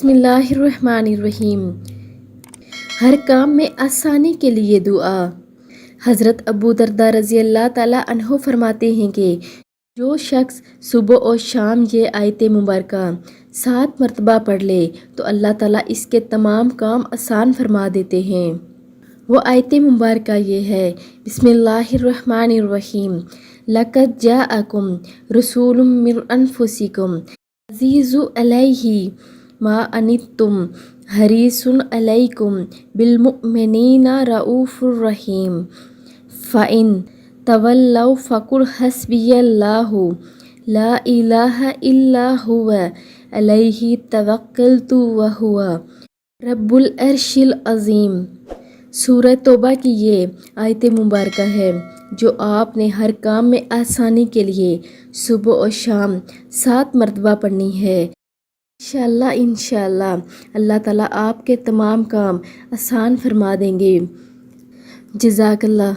بسم اللہ الرحمن الرحیم۔ ہر کام میں آسانی کے لیے دعا۔ حضرت ابو درداء رضی اللہ تعالیٰ عنہ فرماتے ہیں کہ جو شخص صبح اور شام یہ آیت مبارکہ 7 مرتبہ پڑھ لے تو اللہ تعالیٰ اس کے تمام کام آسان فرما دیتے ہیں۔ وہ آیت مبارکہ یہ ہے: بسم اللہ الرحمن الرحیم، لقد جاءکم رسول من انفسکم عزیز علیہ ما عنتم حریص علیکم بالمؤمنین رؤوف رحیم، فإن تولوا فقل حسبی اللہ لا الہ الا هو علیہ توکلت وہو رب العرش العظیم۔ سورہ توبہ کی یہ آیت مبارکہ ہے جو آپ نے ہر کام میں آسانی کے لیے صبح اور شام 7 مرتبہ پڑھنی ہے۔ انشاءاللہ اللہ تعالیٰ آپ کے تمام کام آسان فرما دیں گے۔ جزاک اللہ۔